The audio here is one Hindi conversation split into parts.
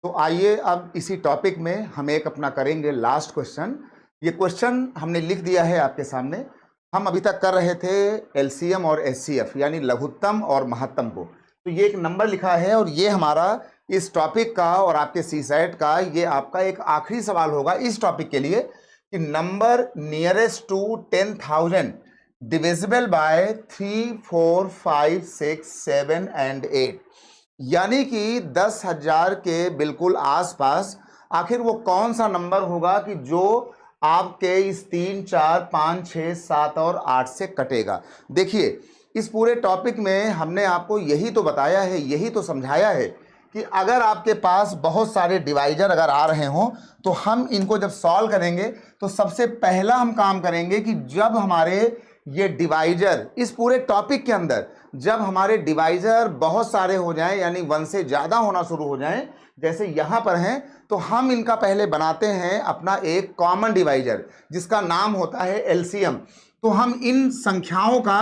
तो आइए अब इसी टॉपिक में हम एक अपना करेंगे लास्ट क्वेश्चन। ये क्वेश्चन हमने लिख दिया है आपके सामने। हम अभी तक कर रहे थे एलसीएम और एचसीएफ यानी लघुत्तम और महत्तम को। तो ये एक नंबर लिखा है और ये हमारा इस टॉपिक का और आपके सीसैट का ये आपका एक आखिरी सवाल होगा इस टॉपिक के लिए कि number nearest to 10,000 divisible by 3, 4, 5, 6, 7 and 8, यानी कि 10,000 के बिल्कुल आसपास आखिर वो कौन सा नंबर होगा कि जो आपके इस 3, 4, 5, 6, 7 और 8 से कटेगा। देखिए इस पूरे टॉपिक में हमने आपको यही तो बताया है, यही तो समझाया है कि अगर आपके पास बहुत सारे डिवाइजर अगर आ रहे हों तो हम इनको जब सॉल्व करेंगे तो सबसे पहला हम काम करेंगे कि जब हमारे ये डिवाइजर इस पूरे टॉपिक के अंदर जब हमारे डिवाइजर बहुत सारे हो जाएं यानी 1 से ज़्यादा होना शुरू हो जाएं जैसे यहाँ पर हैं, तो हम इनका पहले बनाते हैं अपना एक कॉमन डिवाइजर जिसका नाम होता है एलसीएम। तो हम इन संख्याओं का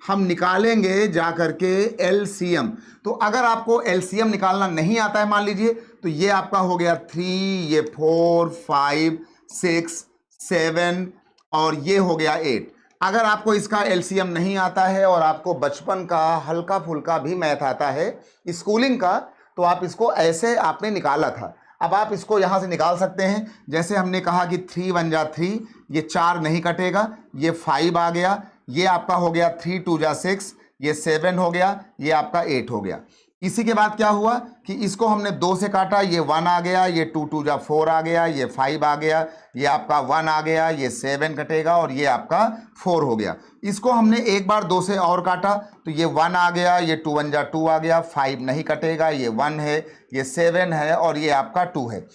हम निकालेंगे जा करके एलसीएम। तो अगर आपको एलसीएम निकालना नहीं आता है मान लीजिए तो ये आपका हो गया 3, ये 4, 5, 6, 7 और ये हो गया 8। अगर आपको इसका एलसीएम नहीं आता है और आपको बचपन का हल्का फुल्का भी मैथ आता है स्कूलिंग का, तो आप इसको ऐसे आपने निकाला था। अब आप इसको यहाँ से निकाल सकते हैं। जैसे हमने कहा कि 3 1 जा 3, ये 4 नहीं कटेगा, ये 5 आ गया, ये आपका हो गया 3 2 जा 6, ये 7 हो गया, ये आपका 8 हो गया। इसी के बाद क्या हुआ कि इसको हमने 2 से काटा, ये 1 आ गया, ये 2 2 जा 4 आ गया, ये 5 आ गया, ये आपका 1 आ गया, ये 7 कटेगा और ये आपका 4 हो गया। इसको हमने एक बार 2 से और काटा तो ये 1 आ गया, ये 2 1 जा 2 आ गया, 5 नहीं कटेगा, ये 1 है, ये 7 है और ये आपका 2 है।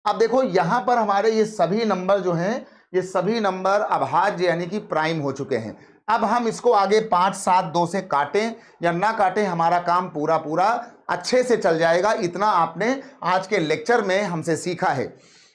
अब देखो यहाँ पर हमारे ये सभी नंबर जो हैं ये सभी नंबर अभाज्य यानी कि प्राइम हो चुके हैं। अब हम इसको आगे 5 7 2 से काटें या ना काटें हमारा काम पूरा पूरा अच्छे से चल जाएगा। इतना आपने आज के लेक्चर में हमसे सीखा है।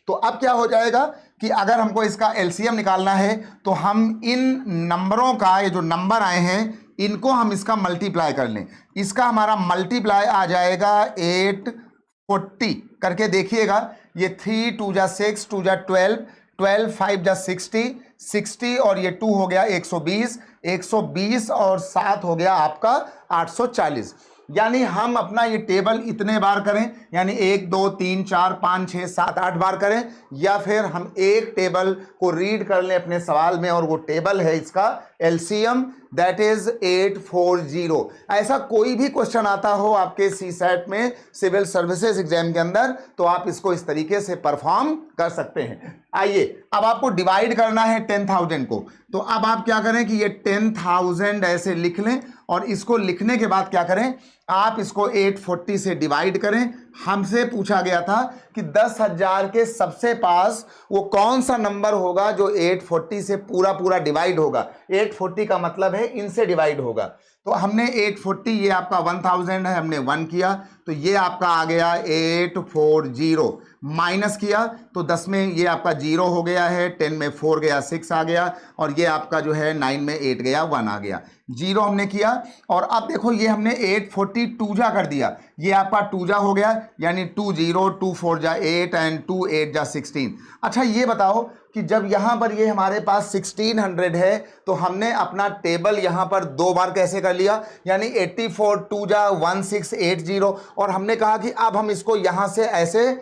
तो अब क्या हो जाएगा कि अगर हमको इसका एलसीएम निकालना है तो हम इन नंबरों का ये जो नंबर आए हैं इनको हम इसका मल्टीप्लाई कर लें। इसका हमारा मल्टीप्लाई आ जाएगा 840 करके देखिएगा। ये 3 2 जा 6, 2 जा 12, 12 5 जा 60, 60 और ये 2 हो गया 120, 120 और 7 हो गया आपका 840। यानी हम अपना ये टेबल इतने बार करें यानी 1 2 3 4 5 6 7 8 बार करें, या फिर हम एक टेबल को रीड कर लें अपने सवाल में और वो टेबल है इसका एलसीएम, दैट इज 840। ऐसा कोई भी क्वेश्चन आता हो आपके सीसैट में सिविल सर्विसेज एग्जाम के अंदर तो आप इसको इस तरीके से परफॉर्म कर सकते हैं। आइए अब आपको डिवाइड करना है 10,000 को। तो अब आप क्या करें कि ये 10,000 ऐसे लिख लें और इसको लिखने के बाद क्या करें आप इसको 840 से डिवाइड करें। हमसे पूछा गया था कि 10,000 के सबसे पास वो कौन सा नंबर होगा जो 840 से पूरा पूरा डिवाइड होगा। 840 का मतलब है इनसे डिवाइड होगा। तो हमने 840 ये आपका 1000 है, हमने 1 किया तो ये आपका आ गया 840, माइनस किया तो 10 में ये आपका 0 हो गया है, 10 में 4 गया 6 आ गया और ये आपका जो है 9 में 8 गया 1 आ गया। 0 हमने किया और अब देखो ये हमने 840 2 जा कर दिया, ये आपका 2 जा हो गया यानी 2 0, 2 4 जा 8 एंड 2 8 जा 16। अच्छा ये बताओ कि जब यहाँ पर ये हमारे पास 1600 है तो हमने अपना टेबल यहाँ पर 2 बार कैसे कर लिया यानी 84 2 जा 1680 और हमने कहा कि अब हम इसको यहाँ से ऐसे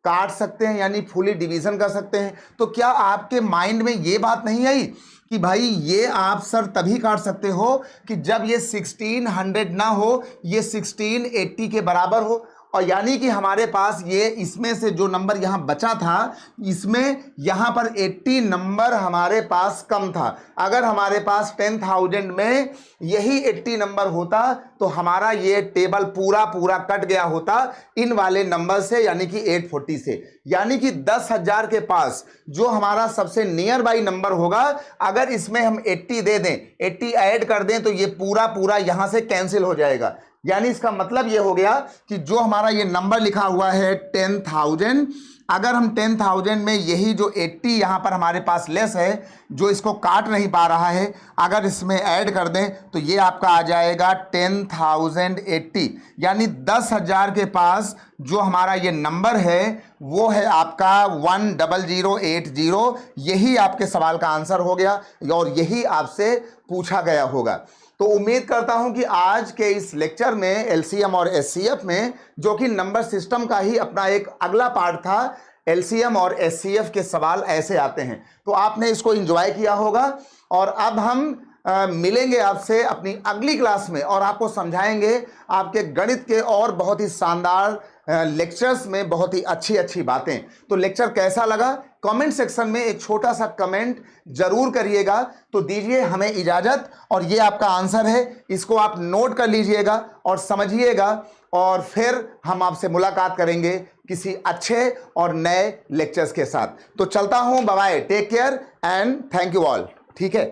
काट सकते हैं यानी फुली डिवीजन कर सकते हैं। तो क्या आपके माइंड में ये बात नहीं आई कि भाई ये आप सर तभी काट सकते हो कि जब ये 1600 ना हो, ये 1680 के बराबर हो और यानी कि हमारे पास ये इसमें से जो नंबर यहाँ बचा था इसमें यहाँ पर 80 नंबर हमारे पास कम था। अगर हमारे पास 10,000 में यही 80 नंबर होता तो हमारा ये टेबल पूरा पूरा कट गया होता इन वाले नंबर से यानी कि 840 से। यानी कि 10,000 के पास जो हमारा सबसे नियर बाई नंबर होगा अगर इसमें हम 80 दे दें, 80 ऐड कर दें तो ये पूरा पूरा यहाँ से कैंसिल हो जाएगा। यानी इसका मतलब ये हो गया कि जो हमारा ये नंबर लिखा हुआ है 10,000, अगर हम 10,000 में यही जो 80 यहाँ पर हमारे पास लेस है, जो इसको काट नहीं पा रहा है, अगर इसमें ऐड कर दें तो ये आपका आ जाएगा 10,080, यानी 10,000 के पास जो हमारा ये नंबर है वो है आपका 10080। यही आपके सवाल का आंसर हो गया और यही आपसे पूछा गया होगा। तो उम्मीद करता हूं कि आज के इस लेक्चर में एलसीएम और एचसीएफ में, जो कि नंबर सिस्टम का ही अपना एक अगला पार्ट था, एलसीएम और एचसीएफ के सवाल ऐसे आते हैं, तो आपने इसको एंजॉय किया होगा। और अब हम मिलेंगे आपसे अपनी अगली क्लास में और आपको समझाएंगे आपके गणित के और बहुत ही शानदार लेक्चर्स में बहुत ही अच्छी अच्छी बातें। तो लेक्चर कैसा लगा कमेंट सेक्शन में एक छोटा सा कमेंट जरूर करिएगा। तो दीजिए हमें इजाजत, और ये आपका आंसर है, इसको आप नोट कर लीजिएगा और समझिएगा, और फिर हम आपसे मुलाकात करेंगे किसी अच्छे और नए लेक्चर्स के साथ। तो चलता हूं, bye bye, take care and thank you all. ठीक है।